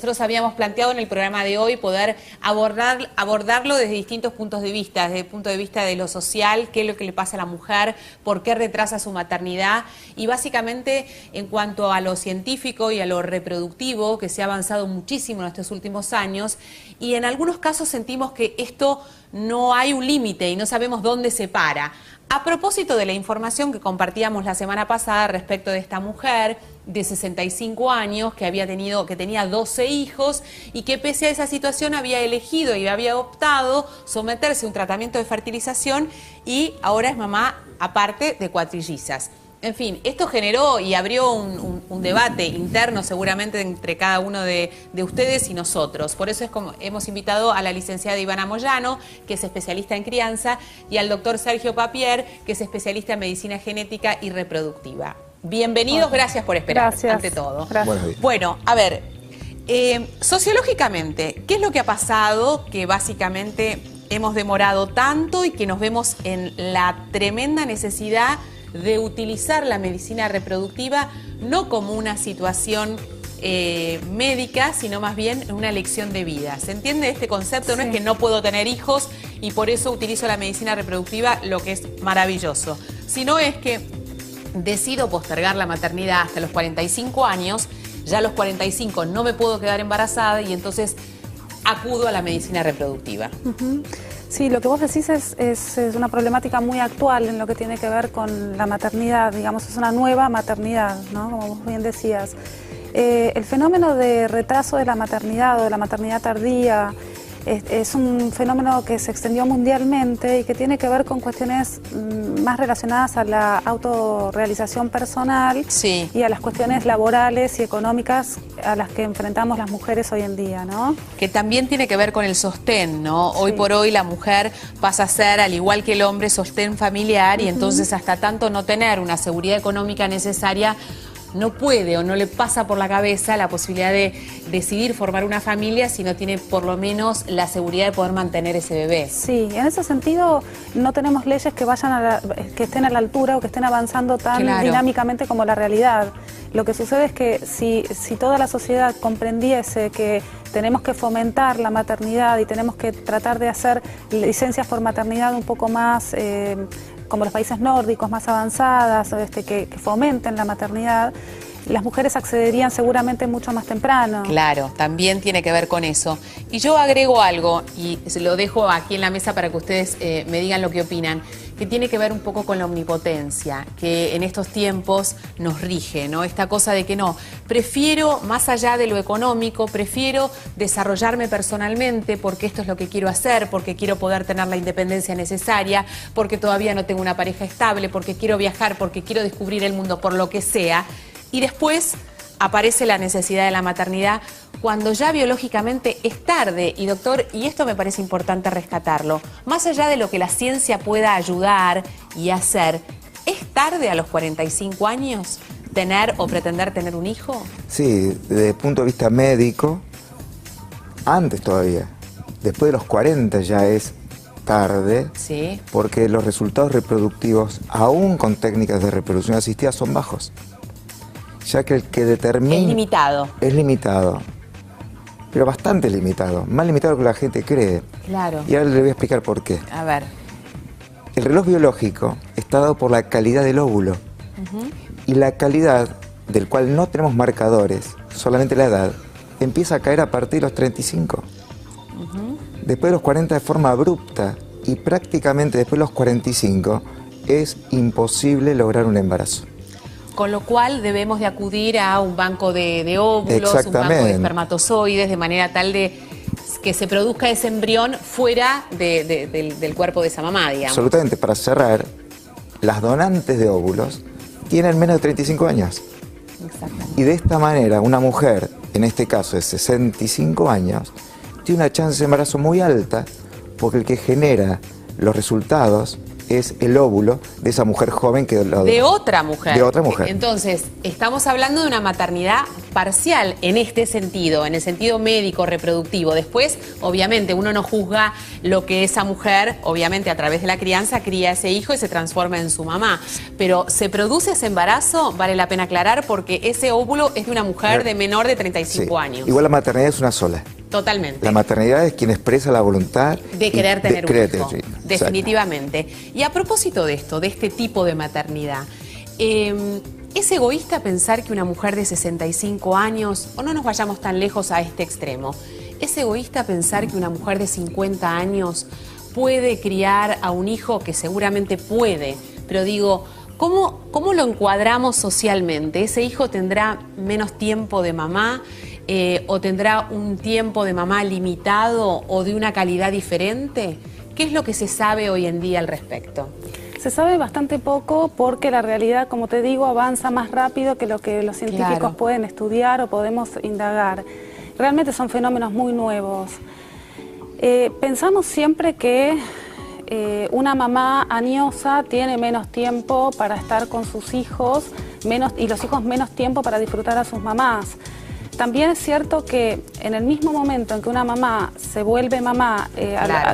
nosotros habíamos planteado en el programa de hoy poder abordarlo desde distintos puntos de vista, desde el punto de vista de lo social, qué es lo que le pasa a la mujer, por qué retrasa su maternidad y básicamente en cuanto a lo científico y a lo reproductivo, que se ha avanzado muchísimo en estos últimos años y en algunos casos sentimos que esto no hay un límite y no sabemos dónde se para. A propósito de la información que compartíamos la semana pasada respecto de esta mujer de 65 años que tenía 12 hijos y que pese a esa situación había elegido y había optado someterse a un tratamiento de fertilización y ahora es mamá aparte de cuatrillizas. En fin, esto generó y abrió un debate interno seguramente entre cada uno de ustedes y nosotros. Por eso es como hemos invitado a la licenciada Ivana Moyano, que es especialista en crianza, y al doctor Sergio Papier, que es especialista en medicina genética y reproductiva. Bienvenidos, gracias por esperar, ante todo. Gracias. Bueno, a ver, sociológicamente, ¿qué es lo que ha pasado que básicamente hemos demorado tanto y que nos vemos en la tremenda necesidad de utilizar la medicina reproductiva no como una situación médica, sino más bien una elección de vida? ¿Se entiende este concepto? Sí. No es que no puedo tener hijos y por eso utilizo la medicina reproductiva, lo que es maravilloso, sino es que decido postergar la maternidad hasta los 45 años, ya a los 45 no me puedo quedar embarazada y entonces acudo a la medicina reproductiva. Sí, lo que vos decís es una problemática muy actual en lo que tiene que ver con la maternidad, digamos, es una nueva maternidad, ¿no? Como vos bien decías. El fenómeno de retraso de la maternidad o de la maternidad tardía es un fenómeno que se extendió mundialmente y que tiene que ver con cuestiones más relacionadas a la autorrealización personal, sí, y a las cuestiones laborales y económicas a las que enfrentamos las mujeres hoy en día, ¿no? Que también tiene que ver con el sostén, ¿no? Sí. Hoy por hoy la mujer pasa a ser, al igual que el hombre, sostén familiar y entonces hasta tanto no tener una seguridad económica necesaria, no puede o no le pasa por la cabeza la posibilidad de decidir formar una familia si no tiene por lo menos la seguridad de poder mantener ese bebé. Sí, en ese sentido no tenemos leyes que vayan que estén a la altura o que estén avanzando tan dinámicamente como la realidad. Lo que sucede es que si toda la sociedad comprendiese que tenemos que fomentar la maternidad y tenemos que tratar de hacer licencias por maternidad un poco más como los países nórdicos, más avanzadas, que fomenten la maternidad, las mujeres accederían seguramente mucho más temprano. Claro, también tiene que ver con eso. Y yo agrego algo, y se lo dejo aquí en la mesa para que ustedes me digan lo que opinan, que tiene que ver un poco con la omnipotencia, que en estos tiempos nos rige, ¿no? Esta cosa de que no, prefiero, más allá de lo económico, prefiero desarrollarme personalmente porque esto es lo que quiero hacer, porque quiero poder tener la independencia necesaria, porque todavía no tengo una pareja estable, porque quiero viajar, porque quiero descubrir el mundo, por lo que sea. Y después aparece la necesidad de la maternidad cuando ya biológicamente es tarde. Y doctor, y esto me parece importante rescatarlo, más allá de lo que la ciencia pueda ayudar y hacer, ¿es tarde a los 45 años tener o pretender tener un hijo? Sí, desde el punto de vista médico, antes todavía. Después de los 40 ya es tarde, sí, porque los resultados reproductivos, aún con técnicas de reproducción asistida, son bajos. Ya que el que determina... Es limitado. Es limitado, pero bastante limitado, más limitado que la gente cree. Claro. Y ahora le voy a explicar por qué. A ver. El reloj biológico está dado por la calidad del óvulo. Y la calidad, del cual no tenemos marcadores, solamente la edad, empieza a caer a partir de los 35. Después de los 40 de forma abrupta y prácticamente después de los 45 es imposible lograr un embarazo. Con lo cual debemos de acudir a un banco de óvulos, un banco de espermatozoides, de manera tal de que se produzca ese embrión fuera del cuerpo de esa mamá, digamos. Absolutamente. Para cerrar, las donantes de óvulos tienen menos de 35 años. Exactamente. Y de esta manera, una mujer, en este caso de 65 años, tiene una chance de embarazo muy alta, porque el que genera los resultados es el óvulo de esa mujer joven que... De otra mujer. De otra mujer. Entonces, estamos hablando de una maternidad parcial en este sentido, en el sentido médico, reproductivo. Después, obviamente, uno no juzga lo que esa mujer, obviamente a través de la crianza, cría a ese hijo y se transforma en su mamá. Pero ¿se produce ese embarazo? Vale la pena aclarar, porque ese óvulo es de una mujer de menor de 35 años. Igual la maternidad es una sola. Totalmente. La maternidad es quien expresa la voluntad de querer tener un hijo. Definitivamente. Exacto. Y a propósito de esto, de este tipo de maternidad, ¿es egoísta pensar que una mujer de 65 años, o no nos vayamos tan lejos a este extremo, es egoísta pensar que una mujer de 50 años puede criar a un hijo que seguramente puede? Pero digo, ¿cómo lo encuadramos socialmente? ¿Ese hijo tendrá menos tiempo de mamá? ¿O tendrá un tiempo de mamá limitado o de una calidad diferente? ¿Qué es lo que se sabe hoy en día al respecto? Se sabe bastante poco porque la realidad, como te digo, avanza más rápido que lo que los científicos pueden estudiar o podemos indagar. Realmente son fenómenos muy nuevos. Pensamos siempre que una mamá añosa tiene menos tiempo para estar con sus hijos y los hijos menos tiempo para disfrutar a sus mamás. También es cierto que en el mismo momento en que una mamá se vuelve mamá,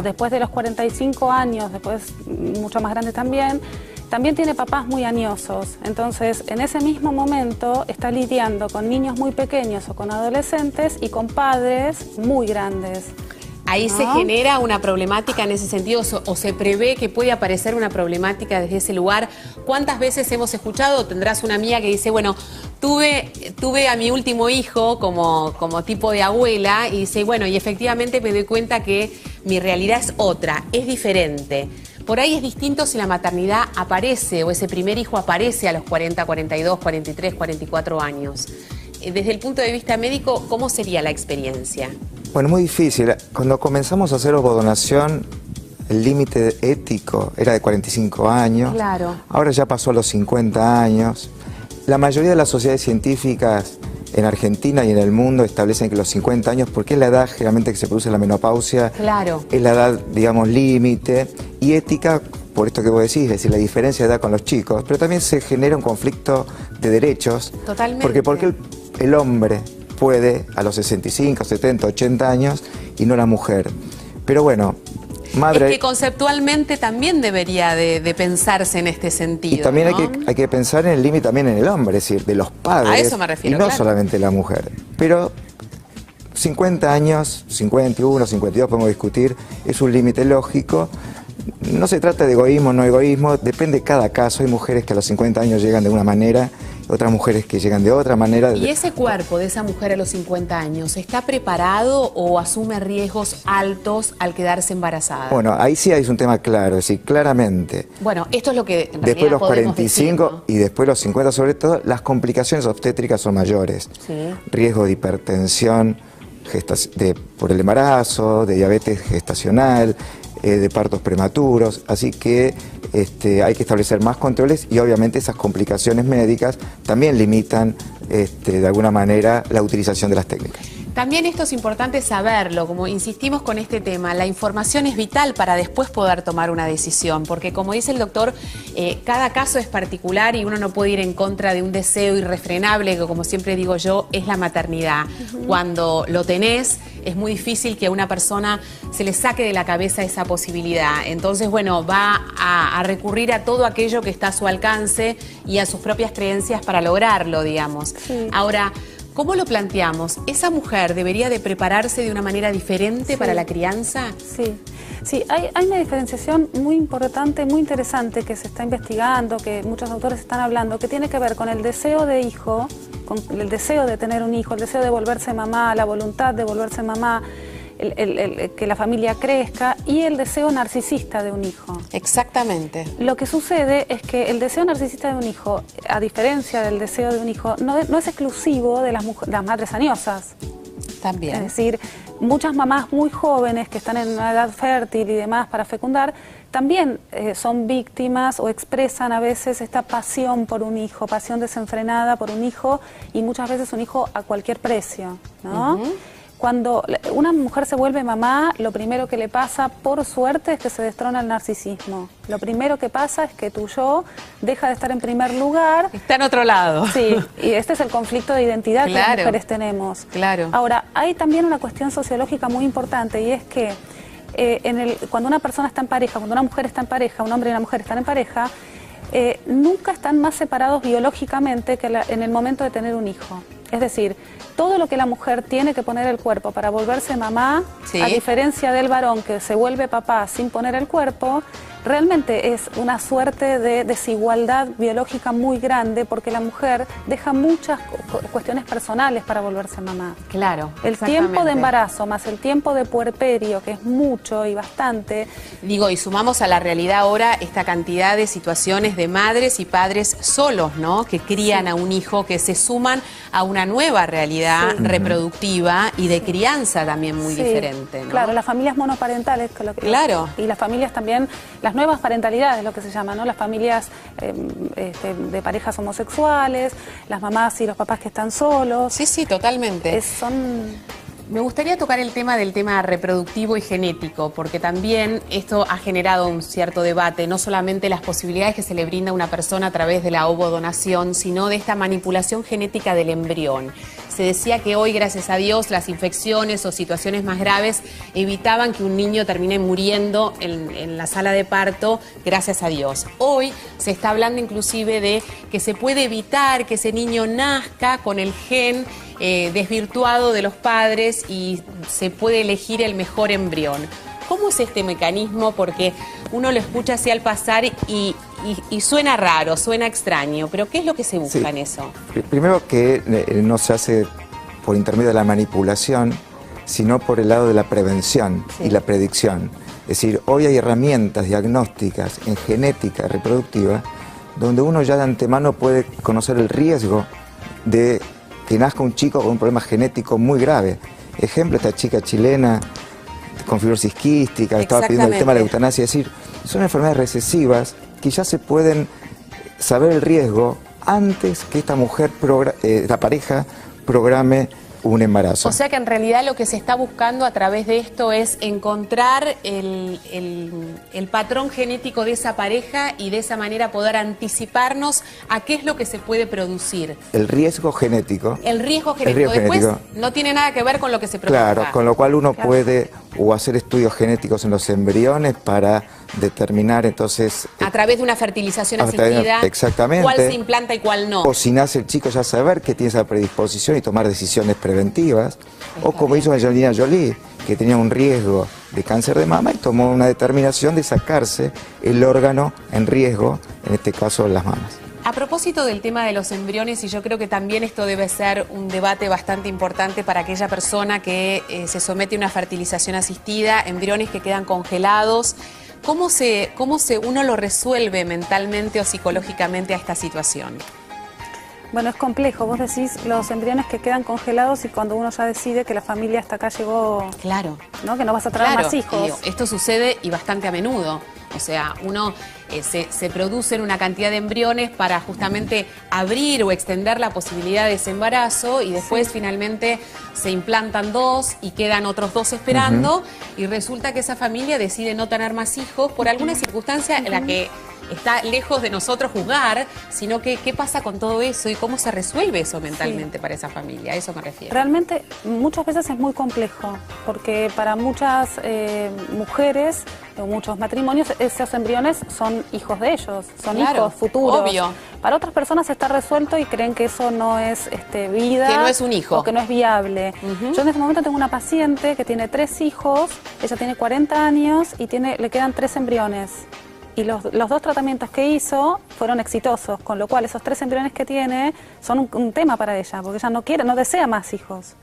después de los 45 años, después mucho más grande también tiene papás muy añosos. Entonces, en ese mismo momento está lidiando con niños muy pequeños o con adolescentes y con padres muy grandes. Ahí se genera una problemática en ese sentido, o se prevé que puede aparecer una problemática desde ese lugar. ¿Cuántas veces hemos escuchado? Tendrás una amiga que dice, bueno, tuve a mi último hijo como tipo de abuela, y dice, bueno, y efectivamente me doy cuenta que mi realidad es otra, es diferente. Por ahí es distinto si la maternidad aparece o ese primer hijo aparece a los 40, 42, 43, 44 años. Desde el punto de vista médico, ¿cómo sería la experiencia? Bueno, muy difícil. Cuando comenzamos a hacer ovodonación, el límite ético era de 45 años. Claro. Ahora ya pasó a los 50 años. La mayoría de las sociedades científicas en Argentina y en el mundo establecen que los 50 años, porque es la edad generalmente que se produce la menopausia, claro, es la edad, digamos, límite, y ética, por esto que vos decís, es decir, la diferencia de edad con los chicos, pero también se genera un conflicto de derechos. Totalmente. Porque el hombre puede a los 65, 70, 80 años y no la mujer. Pero bueno, madre... Es que conceptualmente también debería de pensarse en este sentido. Y también ¿no? hay que pensar en el límite también en el hombre, es decir, de los padres. A eso me refiero, y no claro, solamente la mujer. Pero 50 años, 51, 52 podemos discutir, es un límite lógico. No se trata de egoísmo o no egoísmo, depende de cada caso. Hay mujeres que a los 50 años llegan de una manera, otras mujeres que llegan de otra manera. ¿Y ese cuerpo de esa mujer a los 50 años está preparado o asume riesgos altos al quedarse embarazada? Bueno, ahí sí hay un tema claro, es decir, claramente. Bueno, esto es lo que en después de los 45 decir, ¿no? Y después de los 50 sobre todo, las complicaciones obstétricas son mayores. Sí. Riesgo de hipertensión por el embarazo, de diabetes gestacional, de partos prematuros, así que hay que establecer más controles y obviamente esas complicaciones médicas también limitan de alguna manera la utilización de las técnicas. También esto es importante saberlo, como insistimos con este tema, la información es vital para después poder tomar una decisión, porque como dice el doctor, cada caso es particular y uno no puede ir en contra de un deseo irrefrenable, que como siempre digo yo, es la maternidad. Cuando lo tenés, es muy difícil que a una persona se le saque de la cabeza esa posibilidad. Entonces, bueno, va a recurrir a todo aquello que está a su alcance y a sus propias creencias para lograrlo, digamos. Sí. Ahora, ¿cómo lo planteamos? ¿Esa mujer debería de prepararse de una manera diferente para la crianza? Sí, hay una diferenciación muy importante, muy interesante que se está investigando, que muchos autores están hablando, que tiene que ver con el deseo de hijo, con el deseo de tener un hijo, el deseo de volverse mamá, la voluntad de volverse mamá, que la familia crezca y el deseo narcisista de un hijo. Exactamente. Lo que sucede es que el deseo narcisista de un hijo, a diferencia del deseo de un hijo, no es exclusivo de las madres añosas. También. Es decir, muchas mamás muy jóvenes que están en una edad fértil y demás para fecundar, también son víctimas o expresan a veces esta pasión por un hijo, pasión desenfrenada por un hijo y muchas veces un hijo a cualquier precio, ¿no? Cuando una mujer se vuelve mamá, lo primero que le pasa, por suerte, es que se destrona el narcisismo. Lo primero que pasa es que tu yo deja de estar en primer lugar. Está en otro lado. Sí, y este es el conflicto de identidad que las mujeres tenemos. Claro. Ahora, hay también una cuestión sociológica muy importante, y es que cuando una persona está en pareja, cuando una mujer está en pareja, un hombre y una mujer están en pareja, nunca están más separados biológicamente que en el momento de tener un hijo. Es decir, todo lo que la mujer tiene que poner el cuerpo para volverse mamá, a diferencia del varón que se vuelve papá sin poner el cuerpo, realmente es una suerte de desigualdad biológica muy grande, porque la mujer deja muchas cuestiones personales para volverse mamá. Claro. El tiempo de embarazo más el tiempo de puerperio, que es mucho y bastante. Digo, y sumamos a la realidad ahora esta cantidad de situaciones de madres y padres solos, ¿no? Que crían a un hijo, que se suman a una nueva realidad reproductiva y de crianza también muy diferente, ¿no? Claro, las familias monoparentales, y las familias también, las nuevas parentalidades, lo que se llama, ¿no? Las familias de parejas homosexuales, las mamás y los papás que están solos. Sí, sí, totalmente. Me gustaría tocar el tema del tema reproductivo y genético, porque también esto ha generado un cierto debate, no solamente las posibilidades que se le brinda a una persona a través de la ovodonación, sino de esta manipulación genética del embrión. Se decía que hoy, gracias a Dios, las infecciones o situaciones más graves evitaban que un niño termine muriendo en la sala de parto, gracias a Dios. Hoy se está hablando inclusive de que se puede evitar que ese niño nazca con el gen desvirtuado de los padres y se puede elegir el mejor embrión. ¿Cómo es este mecanismo? Porque uno lo escucha así al pasar y suena raro, suena extraño, pero ¿qué es lo que se busca en eso? Primero que no se hace por intermedio de la manipulación, sino por el lado de la prevención y la predicción. Es decir, hoy hay herramientas diagnósticas en genética reproductiva donde uno ya de antemano puede conocer el riesgo de que nazca un chico con un problema genético muy grave. Ejemplo, esta chica chilena con fibrosis quística, estaba pidiendo el tema de la eutanasia. Es decir, son enfermedades recesivas que ya se pueden saber el riesgo antes que esta mujer, la pareja, programe un embarazo. O sea que en realidad lo que se está buscando a través de esto es encontrar el patrón genético de esa pareja y de esa manera poder anticiparnos a qué es lo que se puede producir. El riesgo genético. El riesgo genético. Después no tiene nada que ver con lo que se produzca. Claro, con lo cual uno puede o hacer estudios genéticos en los embriones para determinar entonces... A través de una fertilización asistida, exactamente, cuál se implanta y cuál no. O si nace el chico ya saber que tiene esa predisposición y tomar decisiones preventivas. O como hizo Angelina Jolie, que tenía un riesgo de cáncer de mama y tomó una determinación de sacarse el órgano en riesgo, en este caso las mamas. A propósito del tema de los embriones, y yo creo que también esto debe ser un debate bastante importante para aquella persona que se somete a una fertilización asistida, embriones que quedan congelados, ¿cómo uno lo resuelve mentalmente o psicológicamente a esta situación? Bueno, es complejo. Vos decís los embriones que quedan congelados y cuando uno ya decide que la familia hasta acá llegó... Claro. ¿No? Que no vas a traer más hijos. Esto sucede y bastante a menudo. O sea, uno se producen una cantidad de embriones para justamente abrir o extender la posibilidad de ese embarazo y después finalmente se implantan 2 y quedan otros 2 esperando y resulta que esa familia decide no tener más hijos por alguna circunstancia en la que está lejos de nosotros juzgar, sino que qué pasa con todo eso y cómo se resuelve eso mentalmente para esa familia, a eso me refiero. Realmente muchas veces es muy complejo, porque para muchas mujeres o muchos matrimonios esos embriones son hijos de ellos, son hijos futuros. Obvio. Para otras personas está resuelto y creen que eso no es vida. Que no es un hijo. O que no es viable. Yo en este momento tengo una paciente que tiene 3 hijos, ella tiene 40 años y le quedan 3 embriones. Y los 2 tratamientos que hizo fueron exitosos, con lo cual esos 3 embriones que tiene son un tema para ella, porque ella no quiere, no desea más hijos,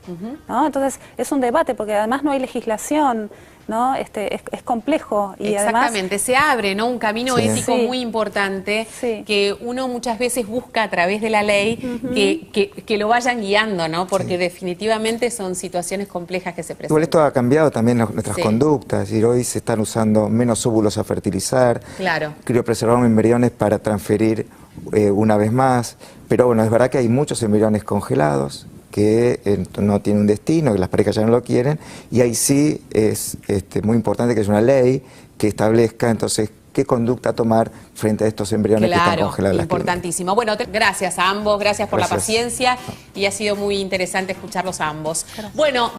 ¿no? Entonces es un debate, porque además no hay legislación, ¿no? Es complejo. Y exactamente, además, se abre, ¿no? Un camino ético muy importante que uno muchas veces busca a través de la ley que lo vayan guiando, ¿no? Porque definitivamente son situaciones complejas que se presentan. Igual esto ha cambiado también nuestras conductas, y hoy se están usando menos óvulos a fertilizar, criopreservar embriones para transferir una vez más, pero bueno, es verdad que hay muchos embriones congelados que no tiene un destino, que las parejas ya no lo quieren, y ahí sí es muy importante que haya una ley que establezca entonces qué conducta tomar frente a estos embriones que están congelados en las clínicas. Importantísimo. Bueno, gracias a ambos, gracias por la paciencia y ha sido muy interesante escucharlos a ambos. Bueno.